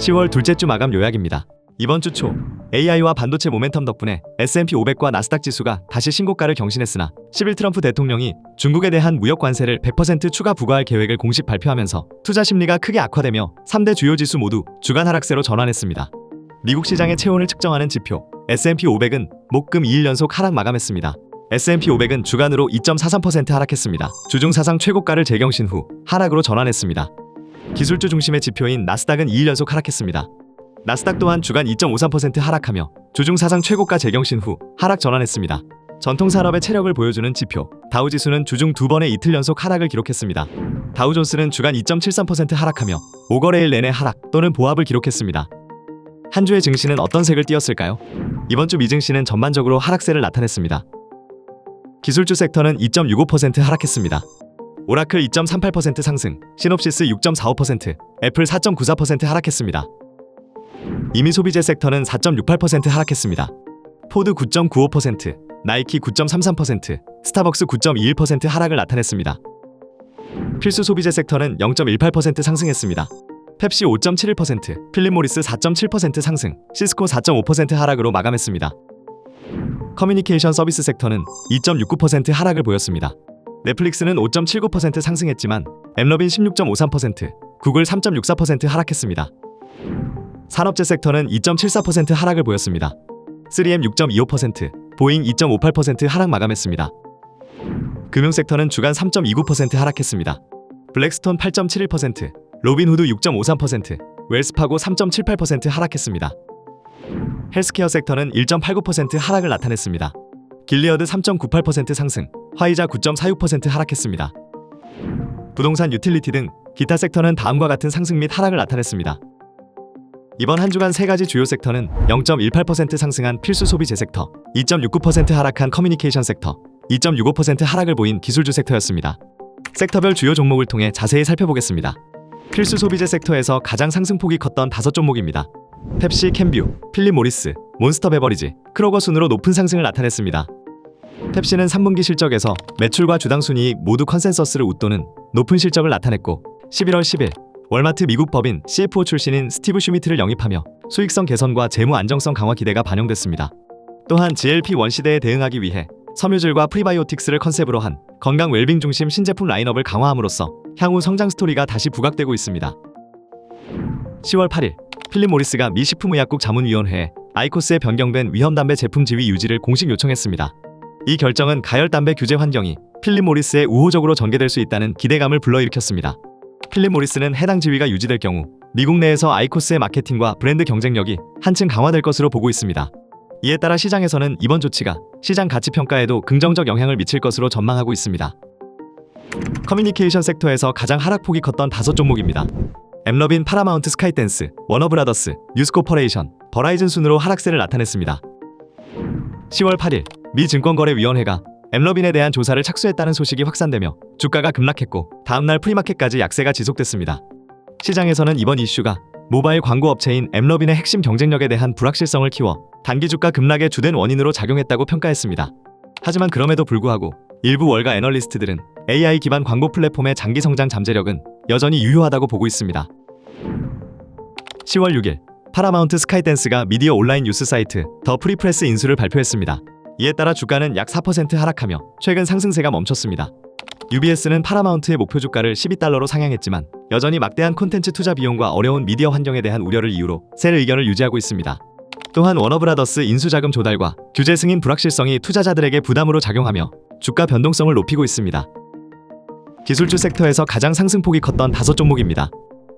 10월 둘째 주 마감 요약입니다. 이번 주 초 AI와 반도체 모멘텀 덕분에 S&P 500과 나스닥 지수가 다시 신고가를 경신했으나 10일 트럼프 대통령이 중국에 대한 무역 관세를 100% 추가 부과할 계획을 공식 발표하면서 투자 심리가 크게 악화되며 3대 주요 지수 모두 주간 하락세로 전환했습니다. 미국 시장의 체온을 측정하는 지표 S&P 500은 목금 2일 연속 하락 마감했습니다. S&P 500은 주간으로 2.43% 하락했습니다. 주중 사상 최고가를 재경신 후 하락으로 전환했습니다. 기술주 중심의 지표인 나스닥은 2일 연속 하락했습니다. 나스닥 또한 주간 2.53% 하락하며 주중 사상 최고가 재경신 후 하락 전환했습니다. 전통산업의 체력을 보여주는 지표 다우지수는 주중 2번의 이틀 연속 하락을 기록했습니다. 다우존스는 주간 2.73% 하락하며 5거래일 내내 하락 또는 보합을 기록했습니다. 한 주의 증시는 어떤 색을 띄었을까요? 이번 주 미증시는 전반적으로 하락세를 나타냈습니다. 기술주 섹터는 2.65% 하락했습니다. 오라클 2.38% 상승, 시놉시스 6.45%, 애플 4.94% 하락했습니다. 이미 소비재 섹터는 4.68% 하락했습니다. 포드 9.95%, 나이키 9.33%, 스타벅스 9.21% 하락을 나타냈습니다. 필수 소비재 섹터는 0.18% 상승했습니다. 펩시 5.71%, 필립 모리스 4.7% 상승, 시스코 4.5% 하락으로 마감했습니다. 커뮤니케이션 서비스 섹터는 2.69% 하락을 보였습니다. 넷플릭스는 5.79% 상승했지만 엠러빈 16.53%, 구글 3.64% 하락했습니다. 산업재 섹터는 2.74% 하락을 보였습니다. 3M 6.25%, 보잉 2.58% 하락 마감했습니다. 금융 섹터는 주간 3.29% 하락했습니다. 블랙스톤 8.71%, 로빈후드 6.53%, 웰스파고 3.78% 하락했습니다. 헬스케어 섹터는 1.89% 하락을 나타냈습니다. 길리어드 3.98% 상승, 화이자 9.46% 하락했습니다. 부동산 유틸리티 등 기타 섹터는 다음과 같은 상승 및 하락을 나타냈습니다. 이번 한 주간 세 가지 주요 섹터는 0.18% 상승한 필수 소비재 섹터, 2.69% 하락한 커뮤니케이션 섹터, 2.65% 하락을 보인 기술주 섹터였습니다. 섹터별 주요 종목을 통해 자세히 살펴보겠습니다. 필수 소비재 섹터에서 가장 상승폭이 컸던 5종목입니다. 펩시, 캠뷰, 필립 모리스, 몬스터 베버리지, 크로거 순으로 높은 상승을 나타냈습니다. 펩시는 3분기 실적에서 매출과 주당 순이익 모두 컨센서스를 웃도는 높은 실적을 나타냈고 11월 10일 월마트 미국 법인 CFO 출신인 스티브 슈미트를 영입하며 수익성 개선과 재무 안정성 강화 기대가 반영됐습니다. 또한 GLP-1 시대에 대응하기 위해 섬유질과 프리바이오틱스를 컨셉으로 한 건강 웰빙 중심 신제품 라인업을 강화함으로써 향후 성장 스토리가 다시 부각되고 있습니다. 10월 8일 필립 모리스가 미 식품의약국 자문위원회에 아이코스에 변경된 위험담배 제품 지위 유지를 공식 요청했습니다. 이 결정은 가열담배 규제 환경이 필립 모리스에 우호적으로 전개될 수 있다는 기대감을 불러일으켰습니다. 필립 모리스는 해당 지위가 유지될 경우 미국 내에서 아이코스의 마케팅과 브랜드 경쟁력이 한층 강화될 것으로 보고 있습니다. 이에 따라 시장에서는 이번 조치가 시장 가치 평가에도 긍정적 영향을 미칠 것으로 전망하고 있습니다. 커뮤니케이션 섹터에서 가장 하락폭이 컸던 5종목입니다. 엠러빈, 파라마운트 스카이댄스, 워너브라더스, 뉴스코퍼레이션, 버라이즌 순으로 하락세를 나타냈습니다. 10월 8일 미 증권거래위원회가 엠러빈에 대한 조사를 착수했다는 소식이 확산되며 주가가 급락했고 다음날 프리마켓까지 약세가 지속됐습니다. 시장에서는 이번 이슈가 모바일 광고 업체인 엠러빈의 핵심 경쟁력에 대한 불확실성을 키워 단기 주가 급락의 주된 원인으로 작용했다고 평가했습니다. 하지만 그럼에도 불구하고 일부 월가 애널리스트들은 AI 기반 광고 플랫폼의 장기 성장 잠재력은 여전히 유효하다고 보고 있습니다. 10월 6일 파라마운트 스카이댄스가 미디어 온라인 뉴스 사이트 더 프리프레스 인수를 발표했습니다. 이에 따라 주가는 약 4% 하락하며 최근 상승세가 멈췄습니다. UBS는 파라마운트의 목표 주가를 12달러로 상향했지만 여전히 막대한 콘텐츠 투자 비용과 어려운 미디어 환경에 대한 우려를 이유로 셀 의견을 유지하고 있습니다. 또한 워너브라더스 인수자금 조달과 규제 승인 불확실성이 투자자들에게 부담으로 작용하며 주가 변동성을 높이고 있습니다. 기술주 섹터에서 가장 상승폭이 컸던 5종목입니다.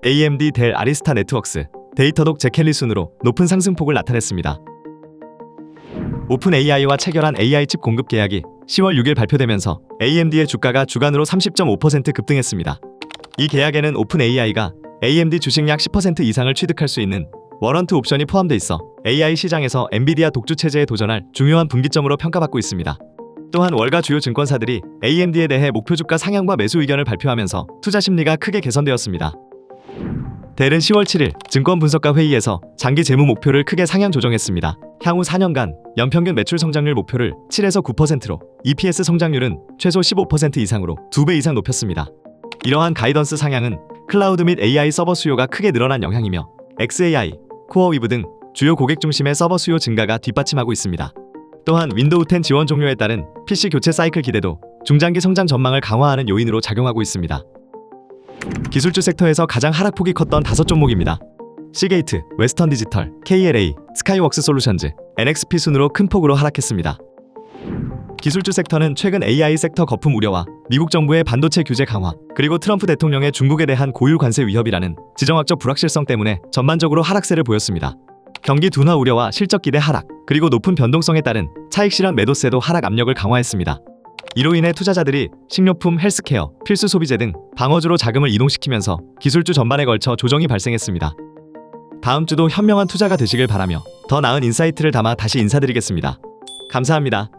AMD, 델, 아리스타 네트웍스, 데이터독, 제켈리 순으로 높은 상승폭을 나타냈습니다. 오픈 AI와 체결한 AI 칩 공급 계약이 10월 6일 발표되면서 AMD의 주가가 주간으로 30.5% 급등했습니다. 이 계약에는 오픈 AI가 AMD 주식 약 10% 이상을 취득할 수 있는 워런트 옵션이 포함돼 있어 AI 시장에서 엔비디아 독주 체제에 도전할 중요한 분기점으로 평가받고 있습니다. 또한 월가 주요 증권사들이 AMD에 대해 목표 주가 상향과 매수 의견을 발표하면서 투자 심리가 크게 개선되었습니다. 델은 10월 7일 증권 분석가 회의에서 장기 재무 목표를 크게 상향 조정했습니다. 향후 4년간 연평균 매출 성장률 목표를 7에서 9%로 EPS 성장률은 최소 15% 이상으로 2배 이상 높였습니다. 이러한 가이던스 상향은 클라우드 및 AI 서버 수요가 크게 늘어난 영향이며 XAI, 코어위브 등 주요 고객 중심의 서버 수요 증가가 뒷받침하고 있습니다. 또한 윈도우 10 지원 종료에 따른 PC 교체 사이클 기대도 중장기 성장 전망을 강화하는 요인으로 작용하고 있습니다. 기술주 섹터에서 가장 하락폭이 컸던 5종목입니다. 시게이트, 웨스턴 디지털, KLA, 스카이웍스 솔루션즈, NXP 순으로 큰 폭으로 하락했습니다. 기술주 섹터는 최근 AI 섹터 거품 우려와 미국 정부의 반도체 규제 강화, 그리고 트럼프 대통령의 중국에 대한 고율 관세 위협이라는 지정학적 불확실성 때문에 전반적으로 하락세를 보였습니다. 경기 둔화 우려와 실적 기대 하락, 그리고 높은 변동성에 따른 차익 실현 매도세도 하락 압력을 강화했습니다. 이로 인해 투자자들이 식료품, 헬스케어, 필수 소비재 등 방어주로 자금을 이동시키면서 기술주 전반에 걸쳐 조정이 발생했습니다. 다음 주도 현명한 투자가 되시길 바라며 더 나은 인사이트를 담아 다시 인사드리겠습니다. 감사합니다.